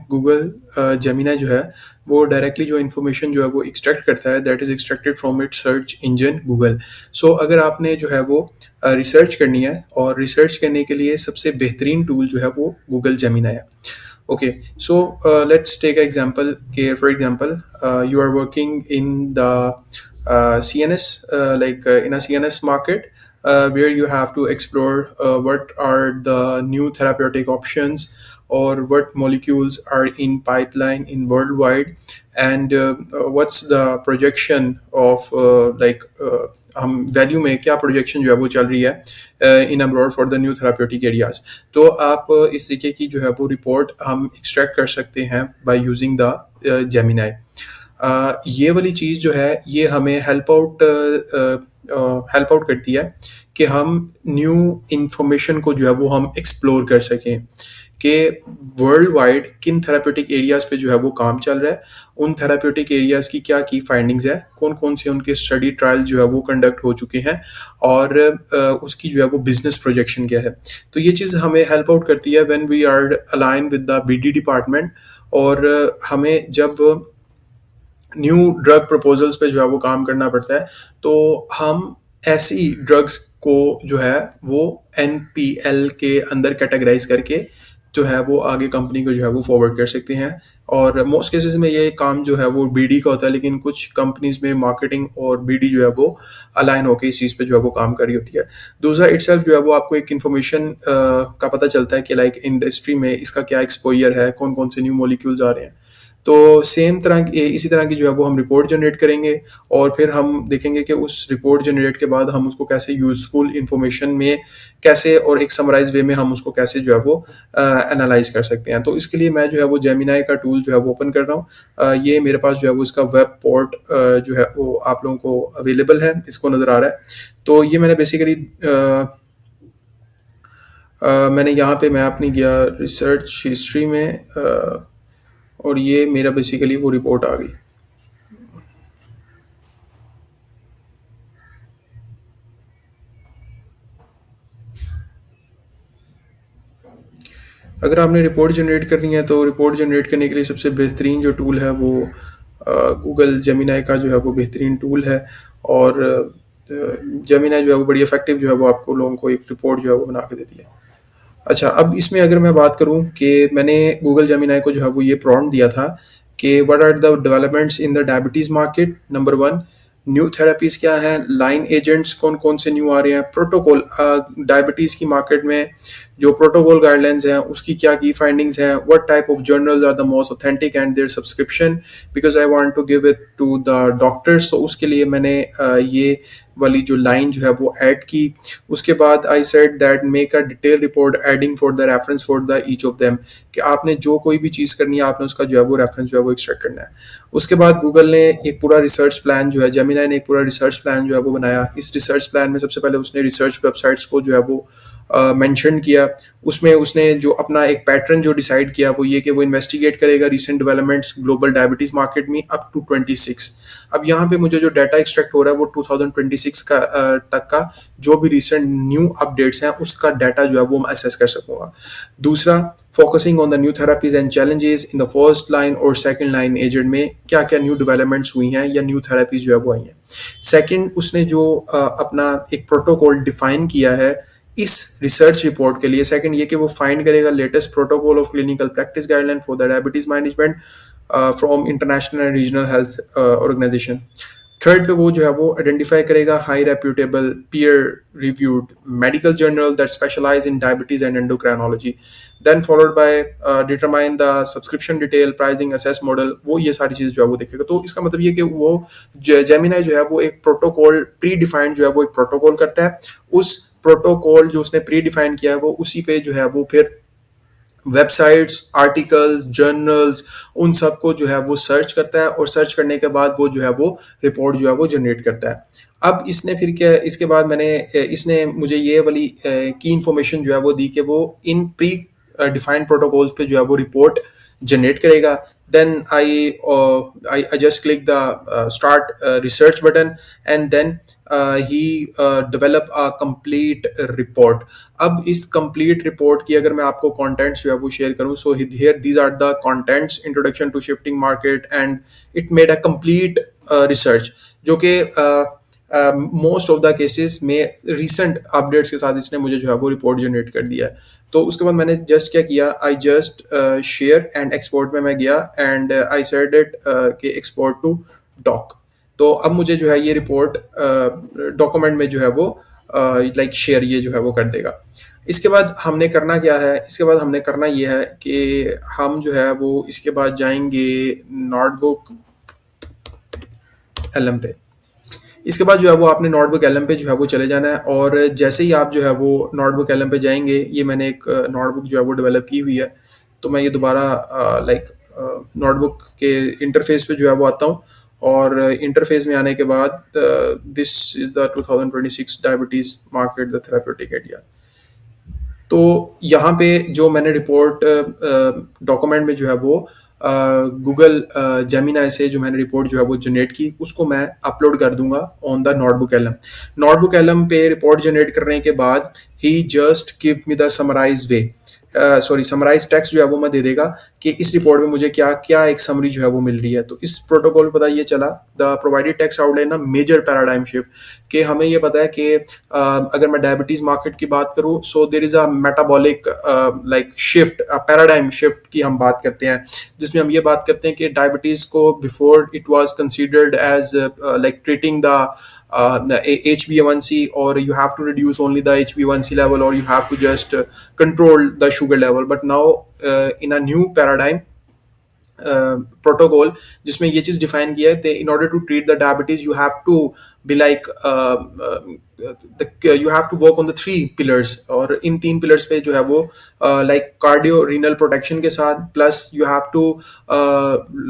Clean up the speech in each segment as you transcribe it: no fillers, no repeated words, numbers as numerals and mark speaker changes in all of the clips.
Speaker 1: Google Gemini जो है वो डायरेक्टली जो इन्फॉर्मेशन जो है वो एक्सट्रैक्ट करता है, that is extracted from its search engine Google. So अगर आपने जो है वो रिसर्च करनी है, और रिसर्च करने के लिए सबसे बेहतरीन टूल जो है वो गूगल जेमिनी है। Okay, so let's take an example. Okay, for example, you are working in the CNS, in a CNS market, where you have to explore what are the new therapeutic options, or what molecules are in pipeline in worldwide, and what's the projection of हम value में क्या projection जो है वो चल रही है इन abroad for the new therapeutic areas. तो आप इस तरीके की जो है वो रिपोर्ट हम एक्सट्रैक्ट कर सकते हैं बाय यूजिंग द जेमिनी। ये वाली चीज़ जो है ये हमें हेल्प आउट करती है कि हम न्यू इंफॉर्मेशन को जो है वो हम एक्सप्लोर कर सकें कि वर्ल्ड वाइड किन थेराप्यूटिक एरियाज़ पे जो है वो काम चल रहा है, उन थेराप्यूटिक एरियाज़ की क्या की फाइंडिंग्स है, कौन कौन से उनके स्टडी ट्रायल जो है वो कंडक्ट हो चुके हैं, और उसकी जो है वो बिजनेस प्रोजेक्शन क्या है। तो ये चीज़ हमें हेल्प आउट करती है when we are align with the BD department. और हमें जब न्यू ड्रग प्रपोजल्स पे जो है वो काम करना पड़ता है, तो हम ऐसी ड्रग्स को जो है वो NPL के अंदर कैटेगराइज करके जो है वो आगे कंपनी को जो है वो फॉरवर्ड कर सकते हैं। और मोस्ट केसेस में ये काम जो है वो BD का होता है, लेकिन कुछ कंपनीज में मार्केटिंग और BD जो है वो अलाइन होकर इस चीज़ पे जो है वो काम कर रही होती है। दूसरा इटसेल्फ जो है वो आपको एक इन्फॉर्मेशन का पता चलता है कि लाइक इंडस्ट्री में इसका क्या एक्सपोजर है, कौन कौन से न्यू मॉलिक्यूल्स आ रहे हैं। तो सेम तरह की इसी तरह की जो है वो हम रिपोर्ट जनरेट करेंगे, और फिर हम देखेंगे कि उस रिपोर्ट जनरेट के बाद हम उसको कैसे यूज़फुल इंफॉर्मेशन में कैसे और एक समराइज वे में हम उसको कैसे जो है वो एनालाइज कर सकते हैं। तो इसके लिए मैं जो है वो जेमिनी का टूल जो है वो ओपन कर रहा हूँ। ये मेरे पास जो है वो इसका वेब पोर्ट जो है वो आप लोगों को अवेलेबल है, इसको नज़र आ रहा है। तो ये मैंने बेसिकली मैंने यहाँ पे मैं अपनी गया रिसर्च हिस्ट्री में, और ये मेरा बेसिकली वो रिपोर्ट आ गई। अगर आपने रिपोर्ट जनरेट करनी है तो रिपोर्ट जनरेट करने के लिए सबसे बेहतरीन जो टूल है वो गूगल जेमिनी का जो है वो बेहतरीन टूल है। और जेमिनी जो है वो बड़ी इफेक्टिव जो है वो आपको लोगों को एक रिपोर्ट जो है वो बना के देती है। अच्छा, अब इसमें अगर मैं बात करूं कि मैंने गूगल जेमिनी को जो है वो ये प्रॉम्प्ट दिया था कि what are the developments in the diabetes market, number one new therapies क्या हैं, लाइन एजेंट्स कौन कौन से न्यू आ रहे हैं, प्रोटोकॉल डायबिटीज़ की मार्केट में जो प्रोटोकॉल गाइडलाइंस हैं उसकी क्या की फाइंडिंग्स हैं, what type of journals are the most authentic and their subscription, because I want to give it to the doctors. तो उसके लिए मैंने ये वाली जो लाइन जो है वो ऐड की। उसके बाद I said that make a detail report adding for the reference for the each of them, कि आपने जो कोई भी चीज़ करनी है आपने उसका जो है वो रेफरेंस जो है वो एक्सट्रैक्ट करना है। उसके बाद गूगल ने एक पूरा रिसर्च प्लान जो है, जेमिनी ने एक पूरा रिसर्च प्लान जो है वो बनाया। इस रिसर्च प्लान में सबसे पहले उसने रिसर्च वेबसाइट्स को जो है वो मेंशन किया। उसमें उसने जो अपना एक पैटर्न जो डिसाइड किया वो ये कि वो इन्वेस्टिगेट करेगा recent developments global diabetes market में अप टू 26। अब यहाँ पे मुझे जो डाटा एक्सट्रैक्ट हो रहा है वो 2026 का तक का जो भी रिसेंट न्यू अपडेट्स हैं उसका डाटा जो है वो मैं असेस कर सकूँगा। दूसरा, focusing on the new therapies and challenges in the first line और सेकंड लाइन एजेंट में क्या क्या न्यू डेवलपमेंट्स हुई हैं या न्यू थेरापीज जो है वो आई हैं। सेकंड, उसने जो अपना एक प्रोटोकॉल डिफाइन किया है इस रिसर्च रिपोर्ट के लिए। सेकंड ये कि वो फाइंड करेगा latest protocol of clinical practice guideline for the diabetes management from international and regional health organisation. Third पे वो जो है वो आइडेंटिफाई करेगा high reputable peer reviewed medical journal that specialise in diabetes and endocrinology. Then followed by determine the subscription detail pricing assess model. वो ये सारी चीज़ जो है वो देखेगा। तो इसका मतलब ये कि वो जेमिनी जो है वो एक प्रोटोकॉल प्री डिफाइंड जो है वो एक प्रोटोकॉल करता है। उस प्रोटोकॉल जो उसने प्री डिफाइन किया है वो उसी पे जो है वो फिर वेबसाइट्स, आर्टिकल्स, जर्नल्स, उन सब को जो है वो सर्च करता है, और सर्च करने के बाद वो जो है वो रिपोर्ट जो है वो जनरेट करता है। अब इसने फिर क्या, इसके बाद इसने मुझे ये वाली की इन्फॉर्मेशन जो है वो दी कि वो इन प्री डिफाइंड प्रोटोकॉल्स पे जो है वो रिपोर्ट जनरेट करेगा। then I just click the start research button, and then he develop a complete report. अब इस complete report की अगर मैं आपको contents जो है वो share करूँ, so here these are the contents: introduction to shifting market, and it made a complete research जो कि मोस्ट ऑफ द केसेस में रिसेंट अपडेट्स के साथ इसने मुझे जो है वो रिपोर्ट जनरेट कर दिया है। तो उसके बाद मैंने जस्ट क्या किया, I just share and export में मैं गया, एंड आई सेड इट कि एक्सपोर्ट टू डॉक। तो अब मुझे जो है ये रिपोर्ट डॉक्यूमेंट में जो है वो लाइक शेयर ये जो है वो कर देगा। इसके बाद हमने करना क्या है, इसके बाद हमने करना ये है कि हम जो है वो इसके बाद जाएंगे नोटबुक एलएम पे। इसके बाद जो है वो आपने नोटबुक एलएम पे जो है वो चले जाना है, और जैसे ही आप जो है वो नोटबुक एलएम पे जाएंगे, ये मैंने एक नोटबुक जो है वो डेवलप की हुई है, तो मैं ये दोबारा लाइक नोटबुक के इंटरफेस पे जो है वो आता हूँ, और इंटरफेस में आने के बाद this is the 2026 diabetes market the therapeutic area. तो यहाँ पे जो मैंने रिपोर्ट डॉक्यूमेंट में जो है वो गूगल जेमिनाई से जो मैंने रिपोर्ट जो है वो जनरेट की, उसको मैं अपलोड कर दूंगा on the notebook LM. Notebook LM पे रिपोर्ट जनरेट करने के बाद ही just give me the summarise way, sorry summarise text जो है वो मैं दे देगा कि इस रिपोर्ट में मुझे क्या क्या एक समरी जो है वो मिल रही है। तो इस प्रोटोकॉल में पता ये चला, द प्रोवाइडेड टेक्स्ट आउटलाइन ना मेजर पैराडाइम शिफ्ट, कि हमें ये पता है कि अगर मैं डायबिटीज मार्केट की बात करूं, so there is a metabolic like shift, paradigm shift की हम बात करते हैं, जिसमें हम ये बात करते हैं कि डायबिटीज को before it was considered as like treating the HbA1c, or you have to reduce only the HbA1c level, or you have to just control the sugar level. But now in a new paradigm protocol जिसमें ये चीज define किया है, in order to treat the diabetes you have to be like you have to work on the 3 pillars, और इन 3 pillars पे जो है वो लाइक कार्डियो रीनल प्रोटेक्शन के साथ, plus you have to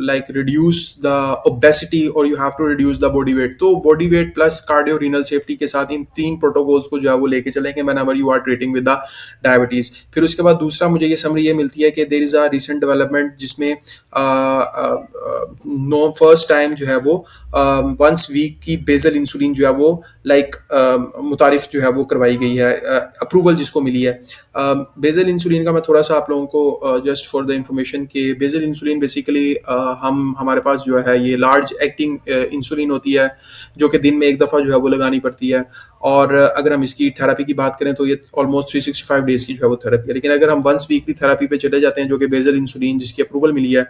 Speaker 1: like reduce the obesity, और you have to reduce the body weight. तो body weight plus cardio renal safety के साथ इन 3 प्रोटोकॉल्स को जो है वो लेके चलेंगे whenever you are treating with the diabetes. फिर उसके बाद दूसरा मुझे ये समरी ये मिलती है कि there is a recent development जिसमें नो फर्स्ट टाइम जो है वो वंस वीक की बेजल इंसुलिन जो है वो लाइक मुतारिफ जो है वो करवाई गई है, अप्रूवल जिसको मिली है। बेजल इंसुलिन का मैं थोड़ा सा आप लोगों को जस्ट फॉर द इंफॉर्मेशन कि बेजल इंसुलिन बेसिकली हम हमारे पास जो है ये लार्ज एक्टिंग इंसुलिन होती है, जो कि दिन में एक दफ़ा जो है वो लगानी पड़ती है, और अगर हम इसकी थेरेपी की बात करें तो ये ऑलमोस्ट 365 डेज की जो है वो थेरेपी है। लेकिन अगर हम वंस वीकली थेरेपी पे चले जाते हैं जो कि बेजल इंसुलिन जिसकी अप्रूवल मिली है,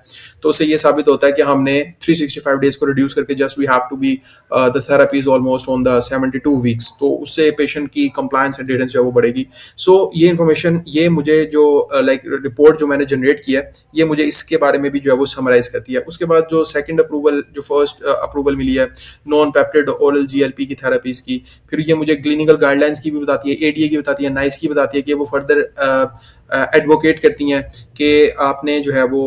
Speaker 1: तो उससे ये साबित होता है कि हमने 365 डेज को रिड्यूस करके just we have to be the therapy is almost on the 72 weeks. तो उससे पेशेंट की कंप्लायंस एडेरेंस जो है वो बढ़ेगी। सो ये इन्फॉर्मेशन ये मुझे जो लाइक रिपोर्ट जो मैंने जनरेट किया है, ये मुझे इसके बारे में भी जो है वो समराइज करती है। उसके बाद जो सेकंड अप्रूवल जो फर्स्ट अप्रूवल मिली है नॉन पेप्टिड ओरल जीएलपी की थेरेपीज की, फिर ये मुझे क्लिनिकल गाइडलाइंस की भी बताती है, एडीए की बताती है, नाइस की बताती है कि वो फर्दर एडवोकेट करती हैं कि आपने जो है वो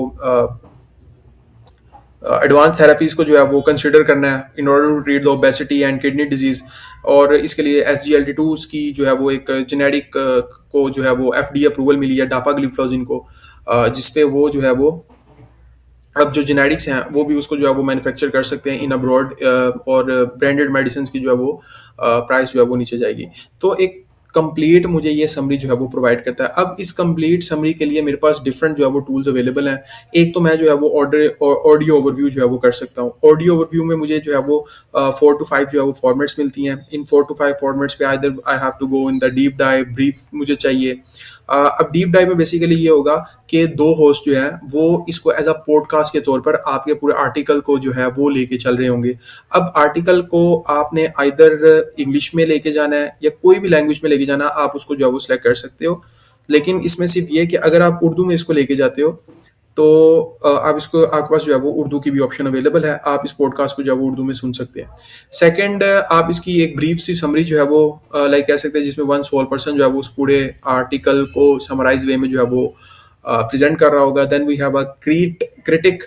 Speaker 1: एडवांस थेरेपीज को जो है वो कंसिडर करना है in order to treat the obesity and kidney disease. और इसके लिए SGLT2 की जो है वो एक जेनेरिक को जो है वो FDA अप्रूवल मिली है डापाग्लिफ्लोजिन को, जिसपे वो जो है वो अब जो जेनेरिक्स हैं वो भी उसको जो है वो मैन्युफैक्चर कर सकते हैं इन अब्रॉड, और ब्रांडेड मेडिसिन की जो है वो प्राइस जो है वो नीचे जाएगी। तो एक कंप्लीट मुझे ये समरी जो है वो प्रोवाइड करता है। अब इस कंप्लीट समरी के लिए मेरे पास डिफरेंट जो है वो टूल्स अवेलेबल हैं। एक तो मैं जो है वो ऑडियो ओवरव्यू जो है वो कर सकता हूँ। ऑडियो ओवरव्यू में मुझे जो है वो 4 to 5 जो है वो फॉर्मेट्स मिलती हैं। इन 4 to 5 फॉर्मेट्स पे either I have to go in the deep dive, brief मुझे चाहिए। अब डीप डाइव में बेसिकली ये होगा कि 2 होस्ट जो है वो इसको एज अ पॉडकास्ट के तौर पर आपके पूरे आर्टिकल को जो है वो लेके चल रहे होंगे। अब आर्टिकल को आपने आइदर इंग्लिश में लेके जाना है या कोई भी लैंग्वेज में लेके जाना, आप उसको जो है वो सिलेक्ट कर सकते हो। लेकिन इसमें सिर्फ ये कि अगर आप उर्दू में इसको लेके जाते हो तो आप इसको आपके पास जो है वो उर्दू की भी ऑप्शन अवेलेबल है, आप इस पॉडकास्ट को जो है वो उर्दू में सुन सकते हैं। सेकंड, आप इसकी एक ब्रीफ सी समरी जो है वो लाइक कह सकते हैं जिसमें वन सोल पर्सन जो है वो उस पूरे आर्टिकल को समराइज वे में जो है वो प्रेजेंट कर रहा होगा। Then we have a critic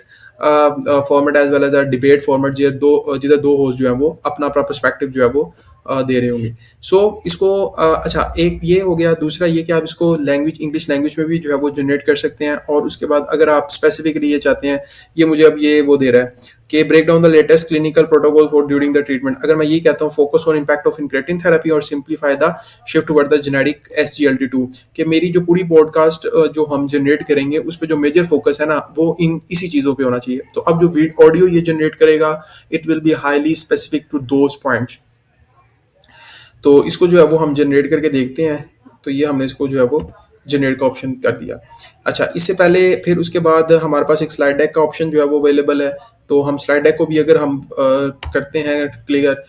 Speaker 1: format as well as a debate format, जिधर दो होस्ट जो है वो अपना अपना पर्सपेक्टिव जो है वो दे रहे होंगे। सो इसको अच्छा, एक ये हो गया। दूसरा ये कि आप इसको लैंग्वेज, इंग्लिश लैंग्वेज में भी जो है वो जनरेट कर सकते हैं। और उसके बाद अगर आप स्पेसिफिकली ये चाहते हैं, ये मुझे अब ये वो दे रहा है कि break down the latest clinical protocol for during the treatment. अगर मैं ये कहता हूँ focus on impact of incretin therapy और simplify the shift toward the generic SGLT2, कि मेरी जो पूरी पॉडकास्ट जो हम जनरेट करेंगे उस पर जो मेजर फोकस है ना, वो इन इसी चीज़ों पे होना चाहिए। तो अब जो ऑडियो ये जनरेट करेगा, it will be highly specific to those points. तो इसको जो है वो हम जनरेट करके देखते हैं। तो ये हमने इसको जो है वो जनरेट का ऑप्शन कर दिया। अच्छा, इससे पहले फिर उसके बाद हमारे पास एक स्लाइड डेक का ऑप्शन जो है वो अवेलेबल है। तो हम स्लाइड डेक को भी अगर हम करते हैं क्लियर,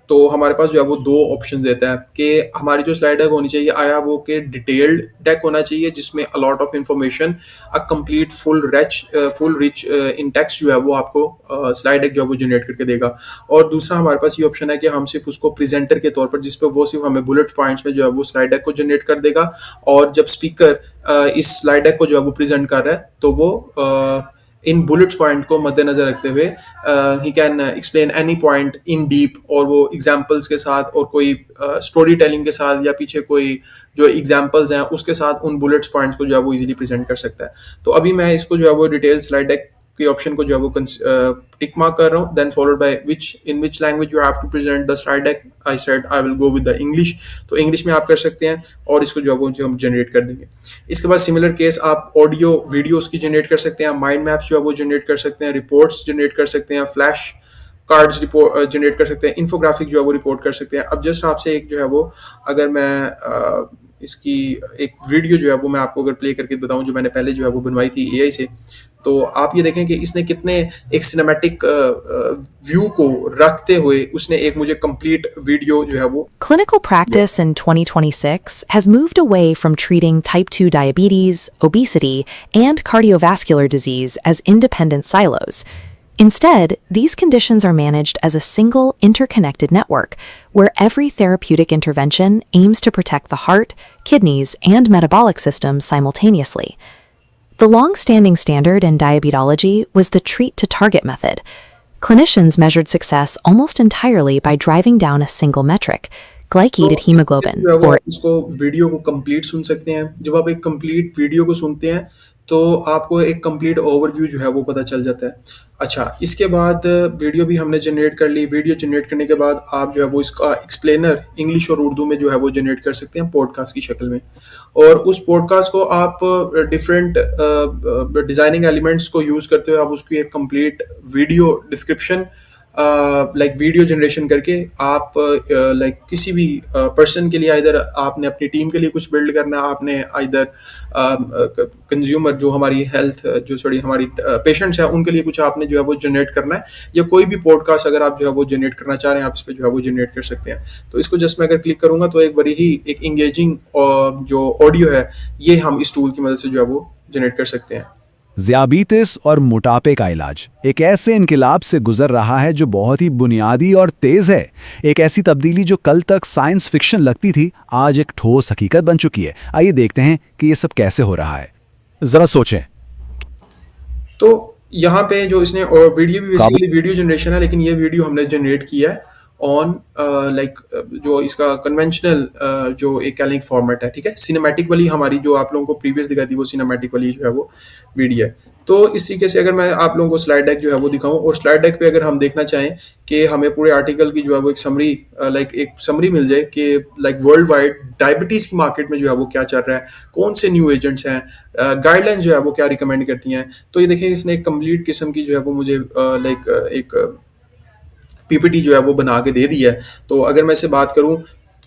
Speaker 1: तो हमारे पास जो है वो दो ऑप्शन देता है कि हमारी जो स्लाइड डेक होनी चाहिए आया वो कि डिटेल्ड डेक होना चाहिए जिसमें a lot of information, a complete full rich in text जो है वो आपको स्लाइड डेक जो है वो जनरेट करके देगा। और दूसरा हमारे पास ये ऑप्शन है कि हम सिर्फ उसको प्रेजेंटर के तौर पर, जिस पे वो सिर्फ हमें बुलेट पॉइंट्स में जो है वो स्लाइड डेक को जनरेट कर देगा। और जब स्पीकर इस स्लाइड डेक को जो है वो प्रेजेंट कर रहा है तो वो इन बुलेट्स पॉइंट को मद्देनजर रखते हुए he can explain any point in deep, और वो एग्जांपल्स के साथ और कोई स्टोरी टेलिंग के साथ या पीछे कोई जो एग्जांपल्स हैं उसके साथ उन बुलेट्स पॉइंट्स को जो है वो इजीली प्रेजेंट कर सकता है। तो अभी मैं इसको जो है वो डिटेल स्लाइड डेक के ऑप्शन को जो है वो टिक मार्क कर रहा हूँ। Then followed by which language you have to present the slide deck. I said I will go with the English. तो इंग्लिश में आप कर सकते हैं और इसको जो है वो जो हम जनरेट कर देंगे। इसके बाद सिमिलर केस आप ऑडियो वीडियोस की जनरेट कर सकते हैं, माइंड मैप्स जो है वो जनरेट कर सकते हैं, रिपोर्ट्स जनरेट कर सकते हैं, फ्लैश कार्ड्स रिपोर्ट जनरेट कर सकते हैं, इन्फोग्राफिक जो है वो रिपोर्ट कर सकते हैं। अब जस्ट आपसे एक जो है वो, अगर मैं इसकी एक वीडियो जो है वो मैं आपको अगर प्ले करके बताऊं जो मैंने पहले जो है वो बनवाई थी AI से, तो आप ये देखें कि इसने कितने एक सिनेमैटिक व्यू को रखते हुए उसने एक मुझे कंप्लीट वीडियो जो है वो।
Speaker 2: Clinical practice in 2026 has moved away from treating type 2 diabetes, obesity, and cardiovascular disease as independent silos. Instead, these conditions are managed as a single, interconnected network where every therapeutic intervention aims to protect the heart, kidneys, and metabolic systems simultaneously. The long-standing standard in diabetology was the treat-to-target method. Clinicians measured success almost entirely by driving down a single metric, glycated hemoglobin,
Speaker 1: जो है वो
Speaker 2: or
Speaker 1: इसको video को complete सुन सकते हैं। जब आप एक कंप्लीट वीडियो को सुनते हैं तो आपको एक कंप्लीट ओवरव्यू जो है वो पता चल जाता है। अच्छा, इसके बाद वीडियो भी हमने जनरेट कर ली। वीडियो जनरेट करने के बाद आप जो है वो इसका एक्सप्लेनर इंग्लिश और उर्दू में जो है वो जनरेट कर सकते हैं पॉडकास्ट की शक्ल में। और उस पॉडकास्ट को आप डिफरेंट डिजाइनिंग एलिमेंट्स को यूज करते हुए आप उसकी एक complete video description like video generation करके आप लाइक किसी भी पर्सन के लिए, इधर आपने अपनी टीम के लिए कुछ बिल्ड करना है, आपने इधर कंज्यूमर जो हमारी हेल्थ जो सॉरी हमारी पेशेंट्स हैं उनके लिए कुछ आपने जो है वो जनरेट करना है, या कोई भी पॉडकास्ट अगर आप जो है वो जनरेट करना चाह रहे हैं आप इस पर जो है वो जनरेट कर सकते हैं। तो इसको जस्ट मैं अगर क्लिक करूंगा तो एक बड़ी ही एक इंगेजिंग जो ऑडियो है ये हम इस टूल की मदद से जो है वो जनरेट कर सकते हैं।
Speaker 3: ज़ियाबीतिस और मोटापे का इलाज एक ऐसे इनकलाब से गुजर रहा है जो बहुत ही बुनियादी और तेज है। एक ऐसी तब्दीली जो कल तक साइंस फिक्शन लगती थी आज एक ठोस हकीकत बन चुकी है। आइए देखते हैं कि ये सब कैसे हो रहा है। जरा सोचें।
Speaker 1: तो यहाँ पे जो इसने वीडियो भी बेसिकली वीडियो जनरेशन है, लेकिन ये वीडियो हमने जनरेट किया है ऑन लाइक जो इसका कन्वेंशनल जो एक कैलिंग फॉर्मेट है, ठीक है। सिनेमैटिक वाली हमारी जो आप लोगों को प्रीवियस दिखाई थी वो सिनेमैटिक वाली जो है वो वीडियो है। तो इस तरीके से अगर मैं आप लोगों को स्लाइड डेक जो है वो दिखाऊं, और स्लाइड डेक पे अगर हम देखना चाहें कि हमें पूरे आर्टिकल की जो है वो एक समरी लाइक एक समरी मिल जाए कि लाइक वर्ल्ड वाइड डायबिटीज़ की मार्केट में जो है वो क्या चल रहा है, कौन से न्यू एजेंट्स हैं, गाइडलाइंस जो है वो क्या रिकमेंड करती हैं। तो ये देखिए इसने एक कंप्लीट किस्म की जो है वो मुझे लाइक एक PPT जो है वो बना के दे दी है। तो अगर मैं इससे बात करूं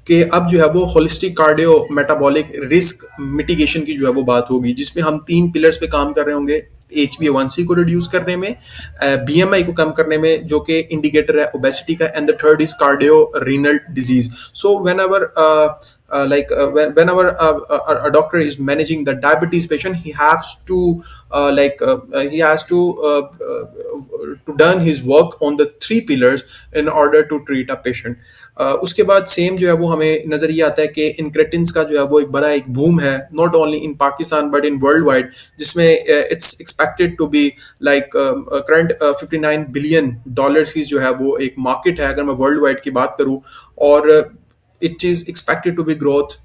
Speaker 1: कि अब जो है वो holistic cardio metabolic risk mitigation की जो है वो बात होगी, जिसमें हम 3 पिलर्स पे काम कर रहे होंगे। HbA1c को रिड्यूस करने में, BMI को कम करने में जो कि इंडिकेटर है ओबेसिटी का, and the third is cardio renal disease. So whenever whenever a doctor is managing the diabetes patient, he has to he has to done his work on the three pillars in order to treat a patient. उसके बाद same जो है वो हमें नजर ये आता है कि इनक्रेटिन्स का जो है वो एक बड़ा एक बूम है, not only in Pakistan but in worldwide, जिसमें its expected to be like current $59 billion की जो है वो एक मार्केट है अगर मैं वर्ल्ड वाइड की बात करूँ. और it is expected to be growth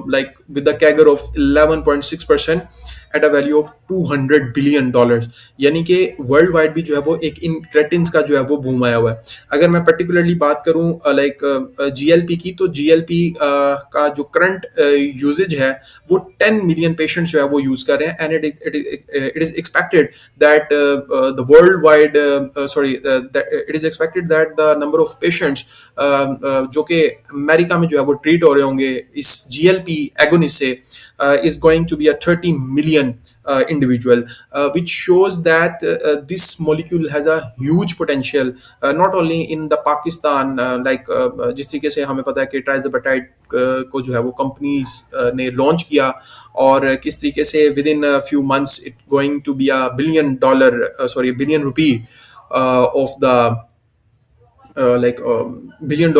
Speaker 1: like with a CAGR of 11.6% at a value of $200 billion. यानी कि वर्ल्ड वाइड भी जो है वो एक इनक्रेटिन्स का जो है वो बूम आया हुआ है. अगर मैं पर्टिकुलरली बात करूं लाइक जीएलपी की, तो जीएलपी का जो करंट यूजेज है वो 10 मिलियन पेशेंट्स जो है वो यूज कर रहे हैं. And it is expected that the world wide it is expected that the number of patients जो कि अमेरिका में जो है वो ट्रीट हो रहे होंगे इस जीएलपी एगोनिस्ट से is going to be a 30 million individual, which shows that this molecule has a huge potential, not only in the Pakistan, जिस तरीके से हमें पता है कि ट्राइज़ोपेटाइड को जो है वो कंपनीज ने लॉन्च किया और किस तरीके से within few months it going to be a billion rupee of the billion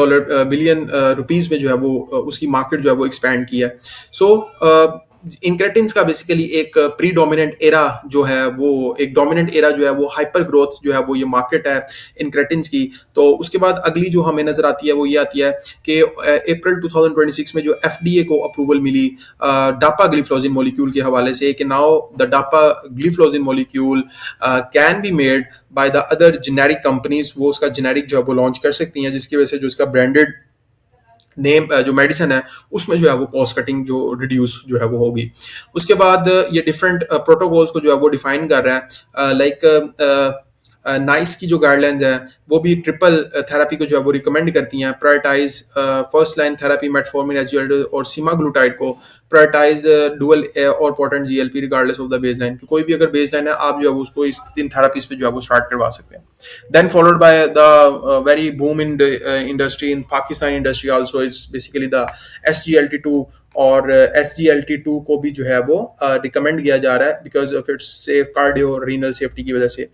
Speaker 1: rupees में जो है वो उसकी मार्केट जो है वो एक्सपैंड किया है. सो इनक्रेटिन्स का बेसिकली एक प्री डोमिनेंट एरा जो है वो एक डोमिनेंट एरा जो है वो हाइपर ग्रोथ जो है वो ये मार्केट है इनक्रेटिन्स की. तो उसके बाद अगली जो हमें नजर आती है वो ये आती है कि अप्रैल 2026 में जो एफडीए को अप्रूवल मिली डापा ग्लिफ्लोजिन मॉलिक्यूल के हवाले से कि now the dapagliflozin molecule can be made by the other generic companies. वो उसका जेनेरिक जो है वो लॉन्च कर सकती हैं, जिसकी वजह से जो इसका ब्रांडेड नेम जो मेडिसिन है उसमें जो है वो कॉस्ट कटिंग जो रिड्यूस जो है वो होगी. उसके बाद ये डिफरेंट प्रोटोकॉल्स को जो है वो डिफाइन कर रहा है. नाइस की जो गाइडलाइंस है वो भी ट्रिपल थेरेपी को जो है वो रिकमेंड करती हैं. Prioritise first line therapy metformin SGLT और सीमाग्लूटाइड को, प्रायोरिटाइज डुअल और potent GLP regardless of the baseline. कोई भी अगर बेसलाइन है आप जो है उसको इस 3 थेरेपीज पे जो है वो स्टार्ट करवा सकते हैं. Then followed by the very boom in industry in Pakistan industry also is basically the SGLT2. और SGLT2 को भी जो है वो रिकमेंड किया जा रहा है because of its safe cardio renal safety की वजह से.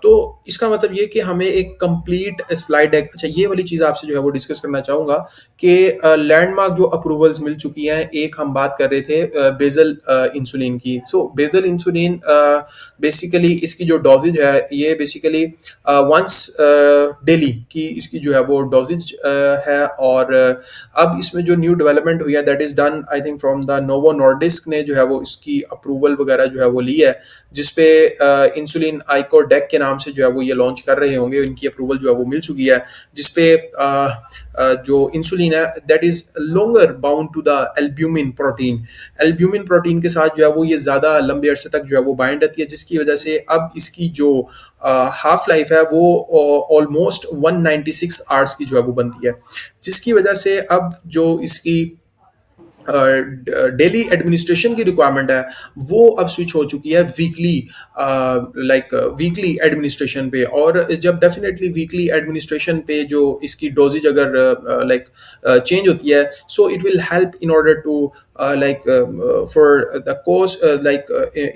Speaker 1: तो इसका मतलब ये कि हमें एक कंप्लीट स्लाइड डेक. अच्छा, ये वाली चीज़ आपसे जो है वो डिस्कस करना चाहूँगा कि लैंडमार्क जो अप्रूवल्स मिल चुकी हैं, एक हम बात कर रहे थे बेजल इंसुलिन की. सो बेजल इंसुलिन बेसिकली इसकी जो डोजेज है ये बेसिकली वंस डेली की इसकी जो है वो डोजेज है. और अब इसमें जो न्यू डेवलपमेंट हुई है that is done I think from the novo Nordisk ने जो है वो इसकी अप्रूवल वगैरह जो है वो ली है, जिसपे इंसुलिन आइकोडेक के नाम से जो है वो ये लॉन्च कर रहे होंगे. इनकी अप्रूवल जो है वो मिल चुकी है, जिसपे जो इंसुलिन है that is longer bound to the albumin protein. Albumin protein के साथ जो है वो ये ज़्यादा लंबे अरसे तक जो है वो बाइंड रहती है, जिसकी वजह से अब इसकी जो हाफ लाइफ है वो ऑलमोस्ट 196 आवर्स की जो है वो बनती है, जिसकी वजह से अब जो इसकी डेली एडमिनिस्ट्रेशन की रिक्वायरमेंट है वो अब स्विच हो चुकी है वीकली वीकली एडमिनिस्ट्रेशन पे. और जब डेफिनेटली वीकली एडमिनिस्ट्रेशन पे जो इसकी डोजेज अगर चेंज होती है, so it will help in order to for the course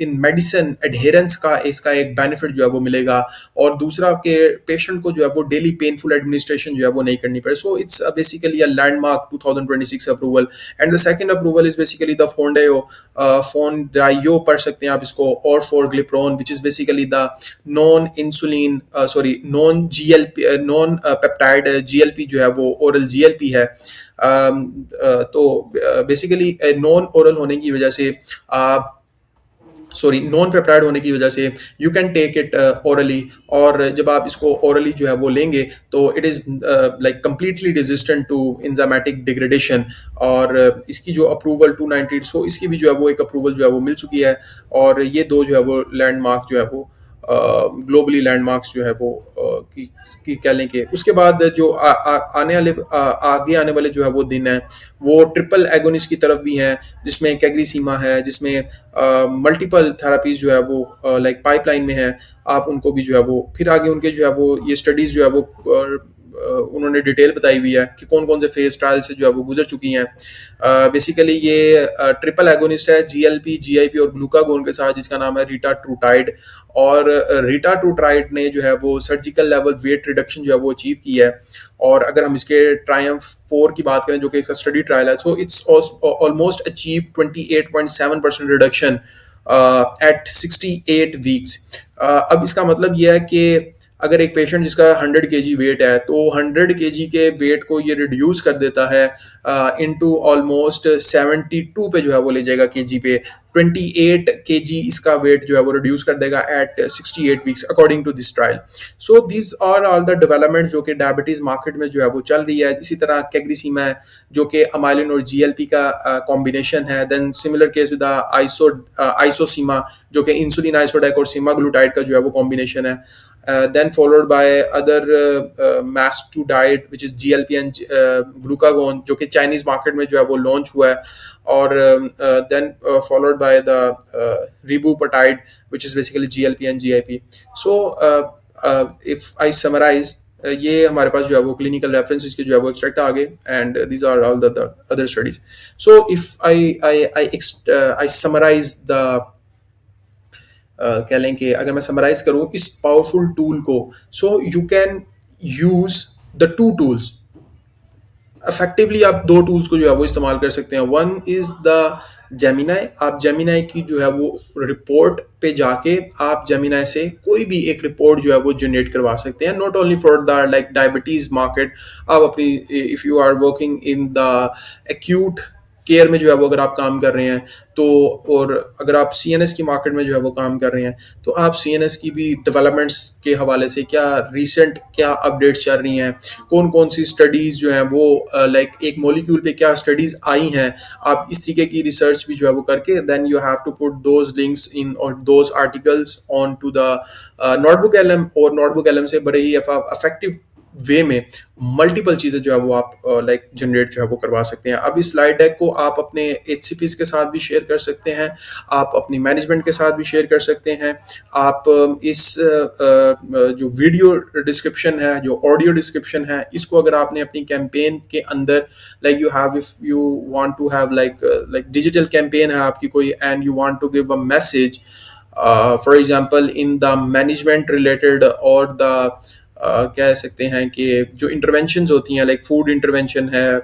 Speaker 1: in medicine adherence का इसका एक बेनिफिट जो है वो मिलेगा. और दूसरा के पेशेंट को जो है वो डेली पेनफुल एडमिनिस्ट्रेशन जो है वो नहीं करनी पड़े. So it's basically a landmark 2026 approval. And the second approval is basically the फोनडायो पढ़ सकते हैं आप इसको, orforglipron which is basically the non insulin non GLP non peptide GLP जो है वो ओरल जीएलपी है. तो बेसिकली नॉन ओरल होने की वजह से नॉन पेप्टाइड होने की वजह से you can take it orally. और जब आप इसको ओरली जो है वो लेंगे तो it is like completely resistant to enzymatic degradation. और इसकी जो अप्रूवल 290, सो इसकी भी जो है वो एक अप्रूवल जो है वो मिल चुकी है. और ये दो जो है वो लैंडमार्क जो है वो ग्लोबली लैंडमार्क्स जो है वो की कह लें कि उसके बाद जो आगे आने वाले जो है वो दिन है वो ट्रिपल एगोनिस्ट की तरफ भी हैं, जिसमें कैग्रीसीमा है, जिसमें मल्टीपल थेरापीज जो है वो लाइक पाइपलाइन में है. आप उनको भी जो है वो फिर आगे उनके जो है वो ये स्टडीज़ जो है वो उन्होंने डिटेल बताई हुई है कि कौन कौन से फेज ट्रायल से जो है वो गुजर चुकी हैं। बेसिकली ये ट्रिपल एगोनिस्ट है जीएलपी, जीआईपी और ग्लूकागोन के साथ, जिसका नाम है रीटाट्रूटाइड। और रीटाट्रूटाइड ने जो है वो सर्जिकल लेवल वेट रिडक्शन जो है वो अचीव की है। और अगर हम इसके ट्रायम्फ 4 की बात करें, जो कि इसका स्टडी ट्रायल है, so it's almost achieve 28.7% reduction at 68 weeks. अब इसका मतलब यह है कि अगर एक पेशेंट जिसका 100 kg वेट है, तो 100 kg के वेट को ये रिड्यूस कर देता है इनटू ऑलमोस्ट 72 पे जो है वो ले जाएगा केजी पे। 28 kg इसका वेट जो है वो रिड्यूस कर देगा at 68 weeks according to this trial. So this are all the development जो कि डायबिटीज मार्केट में जो है वो चल रही है। इसी तरह कैग्रिसीमा है जो कि अमाइलिन और जीएलपी का कॉम्बिनेशन है। देन सिमिलर केस विद आइसोसीमा जो कि इंसुलिन आइसोडेक और सीमाग्लूटाइड का जो है वो कॉम्बिनेशन है। Then followed by other mastoidide which is GLP and glucagon जो कि चाइनीज मार्केट में जो है वो लॉन्च हुआ है। और then followed by the ribupatide which is basically GLP and GIP. So if I summarize, ये हमारे पास जो है वो क्लिनिकल रेफरेंसेस के जो है वो एक्सट्रैक्ट आ गए, and these are all the other studies. So if I summarise the कह लें कि अगर मैं समराइज करूं इस पावरफुल टूल को, so you can use the 2 tools effectively. आप 2 टूल्स को जो है वो इस्तेमाल कर सकते हैं। One is the Gemini. आप जेमिनाई की जो है वो रिपोर्ट पे जाके आप जेमिनाई से कोई भी एक रिपोर्ट जो है वो जनरेट करवा सकते हैं, not only for the like diabetes market. आप अपनी if you are working in the acute care में जो है वो अगर आप काम कर रहे हैं तो, और अगर आप सीएनएस की मार्केट में जो है वो काम कर रहे हैं, तो आप सीएनएस की भी डेवलपमेंट्स के हवाले से क्या रीसेंट क्या अपडेट्स चल रही हैं, कौन कौन सी स्टडीज़ जो हैं वो लाइक एक मॉलिक्यूल पे क्या स्टडीज़ आई हैं, आप इस तरीके की रिसर्च भी जो है वो करके then you have to put those links in और those articles on to the notebook LM. और नोटबुक एलएम से बड़े ही इफेक्टिव वे में मल्टीपल चीज़ें जो है वो आप लाइक जनरेट जो है वो करवा सकते हैं। अब इस स्लाइड डेक को आप अपने एचसीपीज के साथ भी शेयर कर सकते हैं, आप अपनी मैनेजमेंट के साथ भी शेयर कर सकते हैं। आप इस जो वीडियो डिस्क्रिप्शन है, जो ऑडियो डिस्क्रिप्शन है, इसको अगर आपने अपनी कैंपेन के अंदर like you have if you want to have like digital campaign है आपकी कोई, and you want to give a message for example in the management related और द कह सकते हैं कि जो इंटरवेंशंस होती हैं लाइक फूड इंटरवेंशन है,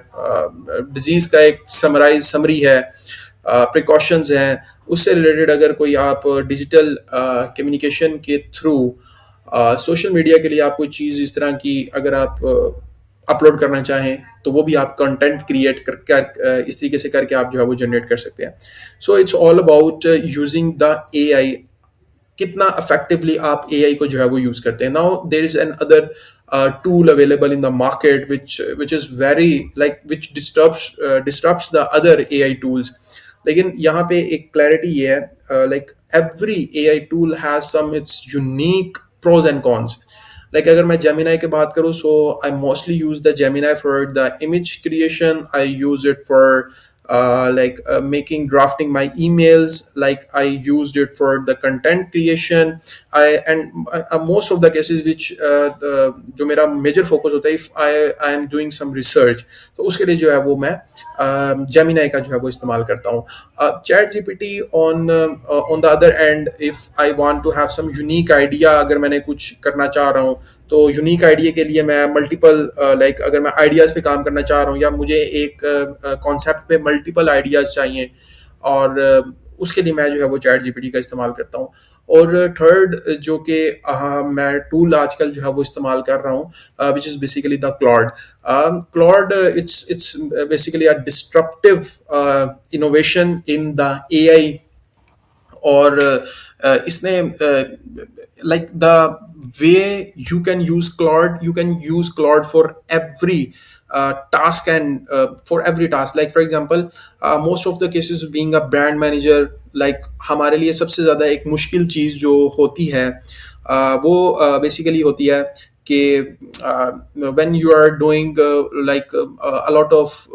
Speaker 1: डिजीज़ का एक समरी है, प्रिकॉशंस हैं, उससे रिलेटेड अगर कोई आप डिजिटल कम्युनिकेशन के थ्रू सोशल मीडिया के लिए आप कोई चीज़ इस तरह की अगर आप अपलोड करना चाहें, तो वो भी आप कंटेंट क्रिएट कर इस तरीके से करके आप जो है वो जनरेट कर सकते हैं। So it's all about using the AI, कितना इफेक्टिवली आप एआई को जो है वो यूज करते हैं। Now there is an other tool available in the market which is very like which disrupts the other AI tools। लेकिन यहाँ पे एक क्लैरिटी ये है like every AI tool has some its unique pros and cons. Like अगर मैं Gemini की बात करूँ, so I mostly use the Gemini for the image creation, I use it for making drafting my emails, like I used it for the content creation, most of the cases which जो मेरा major focus होता है if I am doing some research, तो उसके लिए जो है वो मैं Gemini का जो है वो इस्तेमाल करता हूँ। ChatGPT on the other end, if I want to have some unique idea, अगर मैंने कुछ करना चाह रहा हूँ तो यूनिक आइडिया के लिए मैं मल्टीपल लाइक अगर मैं आइडियाज़ पे काम करना चाह रहा हूँ या मुझे एक कॉन्सेप्ट पे मल्टीपल आइडियाज़ चाहिए, और उसके लिए मैं जो है वो चैट जीपीटी का इस्तेमाल करता हूँ। और थर्ड जो कि मैं टूल आजकल जो है वो इस्तेमाल कर रहा हूँ which is basically the Claude. Claude it's basically a disruptive innovation in the AI, और इसने like the way you can use Claude for every task, and for every task, like for example most of the cases being a brand manager, like हमारे लिए सबसे ज़्यादा एक मुश्किल चीज़ जो होती है वो बेसिकली होती है कि when you are doing a lot of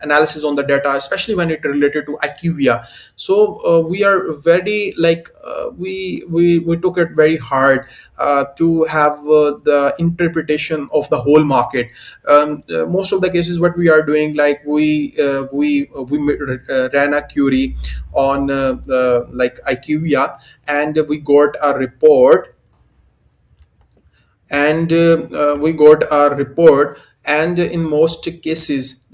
Speaker 1: analysis on the data, especially when it related to IQVIA. So we are very we took it very hard to have the interpretation of the whole market. Most of the cases, what we are doing, like we ran a query on like IQVIA, and we got a report, and in most cases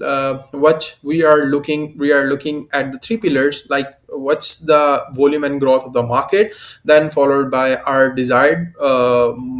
Speaker 1: what we are looking at the three pillars, like what's the volume and growth of the market, then followed by our desired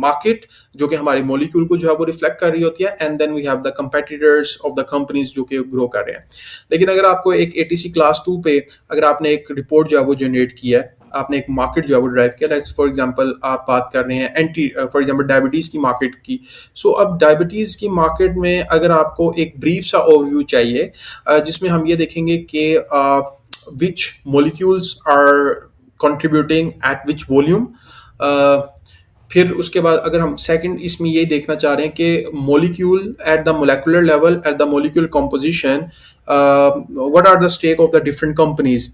Speaker 1: market, जो कि हमारी molecule को जो है वो reflect कर रही होती है, and then we have the competitors of the companies जो कि grow कर रहे हैं. लेकिन अगर आपको एक ATC क्लास 2 पे अगर आपने एक रिपोर्ट जो है वो जनरेट किया है, आपने एक मार्केट जो है वो ड्राइव किया, लाइक फॉर एग्जांपल आप बात कर रहे हैं फॉर एग्जांपल डायबिटीज़ की मार्केट की. सो अब डायबिटीज़ की मार्केट में अगर आपको एक ब्रीफ सा ओवरव्यू चाहिए जिसमें हम ये देखेंगे कि which molecules are contributing at which volume. फिर उसके बाद अगर हम सेकंड इसमें ये देखना चाह रहे हैं कि molecule at the molecular level, at the molecule composition, what are the stake of the different companies.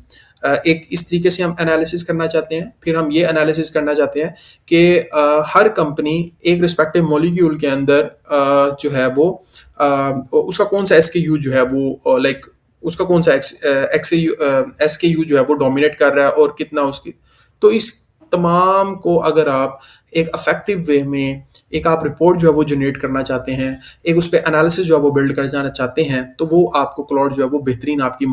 Speaker 1: एक इस तरीके से हम एनालिसिस करना चाहते हैं. फिर हम ये एनालिसिस करना चाहते हैं कि हर कंपनी एक रिस्पेक्टिव मॉलिक्यूल के अंदर जो है वो उसका कौन सा SKU जो है वो लाइक उसका कौन सा SKU जो है वो डोमिनेट कर रहा है और कितना उसकी. तो इस तमाम को अगर आप एक अफेक्टिव वे में एक आप रिपोर्ट जो है वो जनरेट करना चाहते हैं, एक उस पर एनालिसिस जो है वो बिल्ड करना चाहते हैं, तो वो आपको क्लॉड जो है वो बेहतरीन आपकी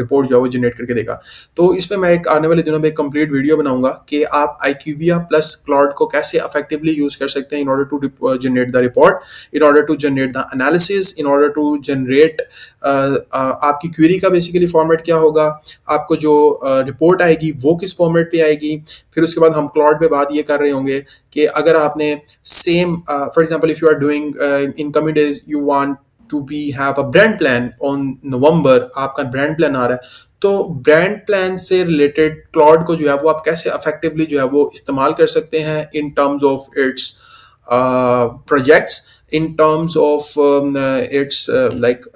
Speaker 1: रिपोर्ट जो है वो जनरेट करके देगा. तो इसमें मैं एक आने वाले दिनों में एक कंप्लीट वीडियो बनाऊंगा कि आप IQVIA प्लस क्लॉड को कैसे अफेक्टिवली यूज कर सकते हैं in order to generate the report, in order to generate the analysis, in order to generate आपकी क्वेरी का बेसिकली फॉर्मेट क्या होगा, आपको जो रिपोर्ट आएगी वो किस फॉर्मेट पे आएगी. फिर उसके बाद हम क्लॉड पे बात ये कर रहे होंगे कि अगर आपने same for example if you are doing in coming days you want to be have a brand plan on November, आपका ब्रांड प्लान आ रहा है, तो ब्रांड प्लान से रिलेटेड क्लॉड को जो है वो आप कैसे इफेक्टिवली जो है वो इस्तेमाल कर सकते हैं in terms of its projects, in terms of its like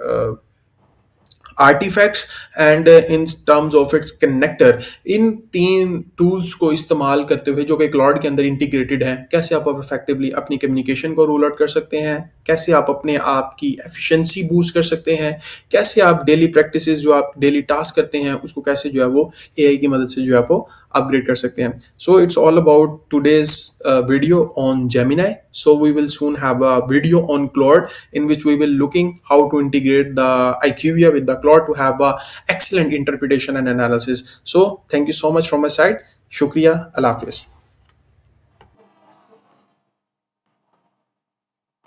Speaker 1: artifacts and in terms of its connector. इन 3 टूल्स को इस्तेमाल करते हुए जो कि क्लाउड के अंदर इंटीग्रेटेड हैं, कैसे आप इफेक्टिवली अपनी कम्युनिकेशन को रोल आउट कर सकते हैं, कैसे आप अपने आप की एफिशिएंसी बूस्ट कर सकते हैं, कैसे आप डेली प्रैक्टिसेस जो आप डेली टास्क करते हैं उसको कैसे जो है वो AI की मदद से जो है वो अपग्रेड कर सकते हैं. So it's all about today's video on Gemini. So we will soon have a video on Claude in which we will looking how to integrate the IQVIA with the Claude to have a excellent interpretation and analysis. So thank you so much from my side. Shukriya. Allah Hafiz.